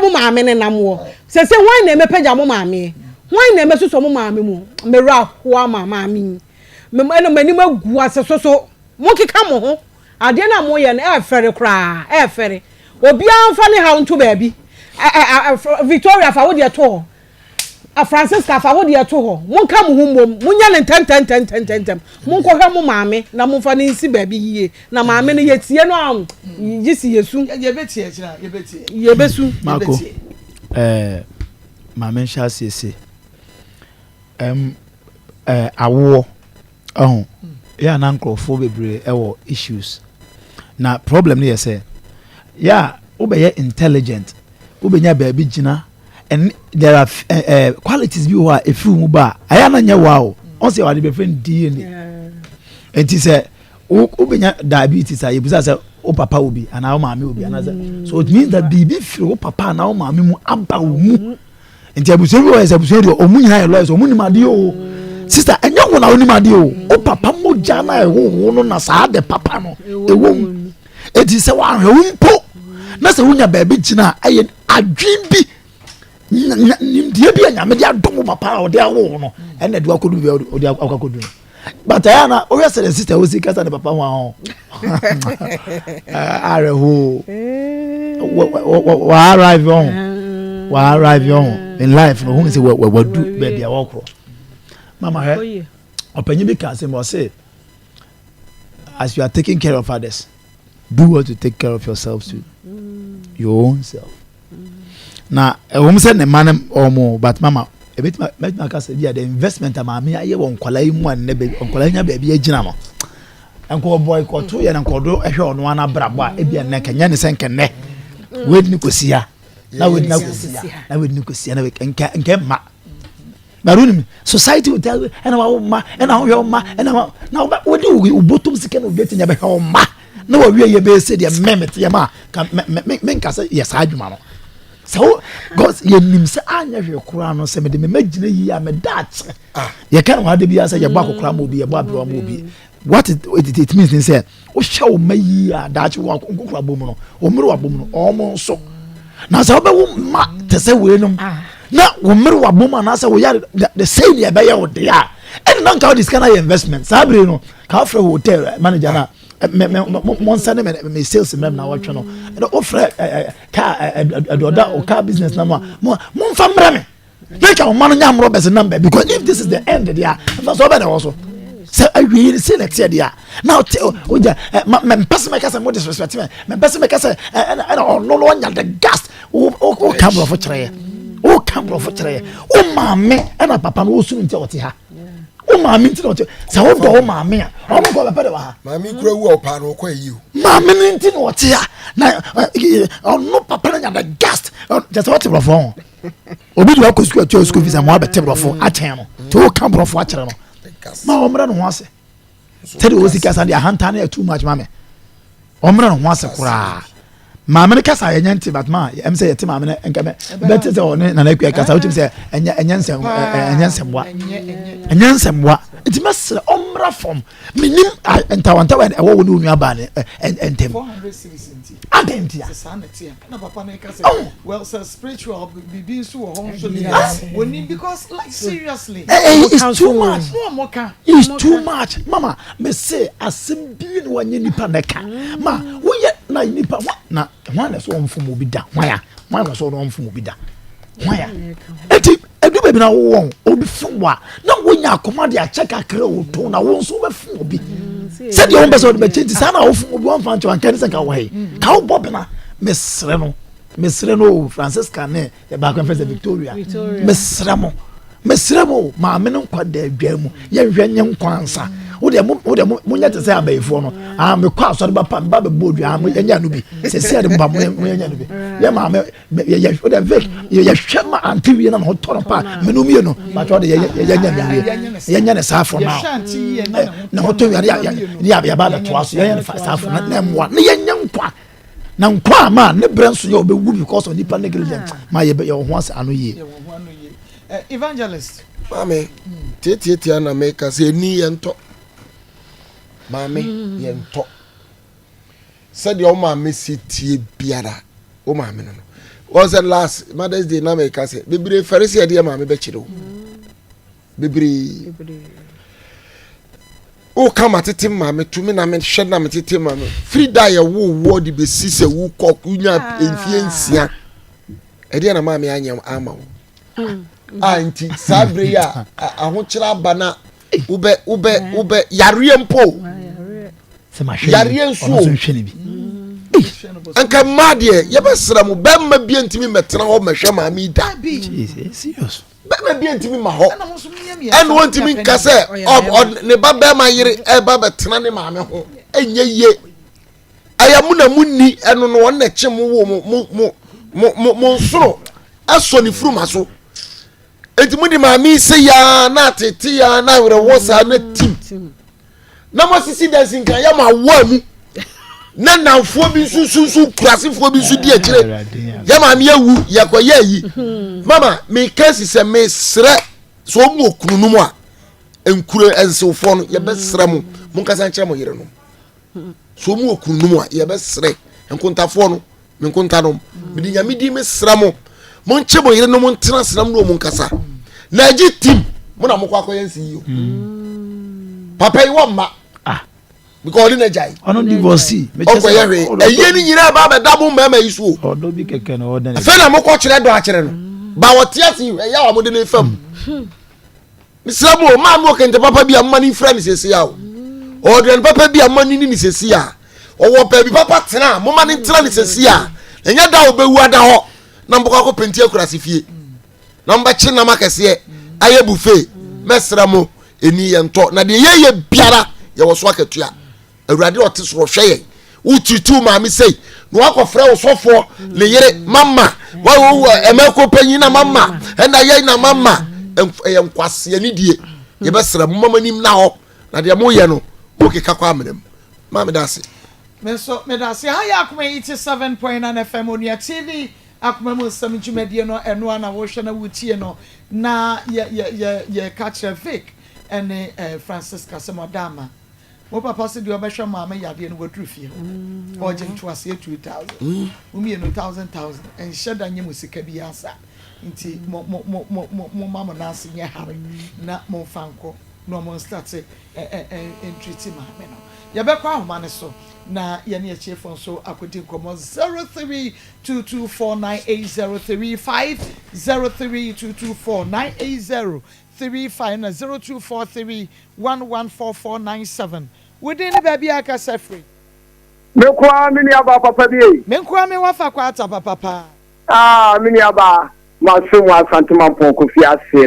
mo maame ne nam wo se wan na emepeja mo maame wan na emesuso mo maame mu mera ho ama maame me no manim agu aseso so mo keka mo ho ade na mo ye na efere kra efere obi anfa ne ha nto baabi Victoria fa wo de to a Francisca fa wo de to ho mo nka mo humbom mo nya ne tem mo nkɔhwɛ mo maame na mo fa ne nsi baabi yie na maame ne yetie no am yisi yesu yebetie kira yebesu Marco maame sha sese awo ya na nkrofo bebre ewo issues na problem ne say ya obeye intelligent obenya baabi gina and there are qualities bi wa efi mu ba aya na nya wow on say wade be friend DNA enti say obenya diabetes a yebusa say o papa obi ana o maame obi ana so it means that bibi firi o papa na o maame mu aba mu enti abuso bi wa say abuso de o mu nyina lawyers o mu ni made o sister enya wo na oni made o papa mo jana e wo no na sa de papa no e wo enti say wa hwe mpo na say wonya baabi gina aye adwin bi nimdie bi anya me dia dom papa o dia wo no ene de akodu bi o dia akodu but ayana o yes the sister o si kasa de papa ho are ho wa arrive on in life no who say we do baby a walk mama he opanyi bi ka say mo say as you are taking care of others do what to take care of yourself too your own self na we say ne man omo but mama e bit ma ka say bia the investment amame aye won kwala yi mu an ne be kwala nya ba bia gina no enko boy ko to ye na nkodo ehwe ono ana brabo a e bia ne kanya ne senkenне we ni kosia na we ni kosia na we ni kosia na we nke ma baruni society will tell and our ma and our ma and now what do we bottom sika no bet nya be ho ma na we ye be say the memet ye ma men ka say yes adwuma no so God ye nim say anya hwe kura no say me de me magina yi a me dat ye kan wa de bia say ye bo akokura mo bi ye bo abro mo bi what it means in say o hwe o mayi a dat wo akokura bom no o mru wa bom no o mo so na say obe wo ma te say we no na wo mru wa bom na say wo ya the same ye be ye wo de a and na ka this kind of investment sabre no ka offer hotel manager na mon send me sales mem na watch no and offer car adoda o car business na mo fa mra me make our man nyam robbers number because if this is the end there so be also so I really say next year there now me person make us more disrespect me person make us and no nya the gas o camera for tray o camera for tray o mama and papa no so nti ote ha o maami nti no se wo do o maami a o mo go be pede wa ha maami kura wu o pa no kwa yi o maami nti no te a na no papa na the gas just what the phone obi do ko school visa mo abete brofo a chen no to o kan brofo a kire no ma o mra no ho ase tell you o sika sa dia hanta na too much mama o mra no ho ase kura maame ne kasa enya nti but ma em say yete maame ne enka me better say one na na kwa kasa wutim say enya nsem it must omra from minim entawanta wa ewo woni onu aba ne entem 400 series nti adentia sanity na papa na kasa well so spiritual bibi so ho so woni because like seriously it's too much it's too much mama me say asem bi no wanye nipa neka ma wo ye na nipa na wana so omfumo bi da wana so omfumo bi da waya eti edu bebi na wo obi funwa na wonya akoma de ache kakra wo to na wo nso be fun obi se de won be so de change sana wo fun obi won fan cho ankan se ka wo he ka wo bob na mesre no Francisca ne e ba kwa First Victoria mesre mo ma me no kwa da adwamu ye hwenye nkwansa wo de munya te se abayifo no me kwa so de ba pa ba be bodua mo nya no bi se se de ba mo nya no bi ye ma me ye wo de vek ye hwema antiwie na no toro pa me no mie no ma cho de ye nya ne safo na na ho to ya ba da to aso ye nya safo na mo na ye nya nkwa na nkwa ma ne brenso ye obewu because of nipa negligent ma ye ho ase ano ye evangelist mame tietia na make say ni yento mame yento said your mame sitie biara o mame no was the last Mother's Day na me ka say bebre farisi ade ma me be kire o bebre o kama tete ma me tumi na me hwe na me tete ma me free die wo di be sise wo kok unya enfie nsia ade na ma me anya ama wo anti sabre ya ahokyera bana ube yare mpo se ma hwe yare nsuo anka madie yebesra mu bemma bia ntimi metena ho mehwe ma mi da serious bemma bia ntimi ma ho en won ntimi nka se ne ba bemma yire e ba betena ne ma me ho enye ye ayamu na munni eno no won na kye mu wo mo nsoro aso ni furu maso entimu di ma mi se ya na tete ya na were wo sa na tim na mo sisi dancing kan ya ma wo mu na nanfo bi susu krasifo bi su di akire ya ma me awu yakoye yi mama me kasi se me sre so mu okunu no mu a enkure ensefo no ye be sre mu mun kasa nkire mo yire no so mu okunu no mu a ye be sre enkontafo no me nkonta no me di nyame di me sre mo mun che mo yire no mun tena sram no mun kasa na ji tim mo na mo kwa koyensi yo papa yi wo ma because na jai ono divorce me chese eye ni nyina ba be dabo mama yisu o do bi keke na o dan fe na mo ko kire do akire no ba wotiasi ya wa mo de na fam misramo ma mo kente papa bi amma ni friend sesi ya o de papa bi amma ni sesi ya o wo pa bi papa tena mo ma ni tena ni sesi ya enya da obewu ada ho na mboko ko penti akurase fie na mba chi na makase aye buffet mesramo eni ye nto na de ye biara ye wo so akatua awurade ote so hweye utitu ma mi sei no akofre wo sofo le yere mama wa emeko panyi na mama ena ye na mama ye nkwase ani die ye besra mama nim na ho na de mo ye no mo keka kwa amnem ma me dase me dase ha ya Akoma 87.9 FM on your TV Akoma mo Nsem dwumadie no eno ana wo hwe na wutie no na ye catch a Vic ene Francisca Semodama mo papa se de obehwe mama yade no wadru fie o je to ase 2000 umi no 1000 en sheda nye musika bi asa nti mo mama na ase nye hare na mo fanko no mo start entreaty mama no ya be kwa homa ne so na ye ne eche fon so akodi komo 0322498035 0322498035 na 0243114497 within the baby aka safri me kwa mini aba papa bi me kwa me wafa kwa ata papa mini aba ma so wa santuma pon ko fi ase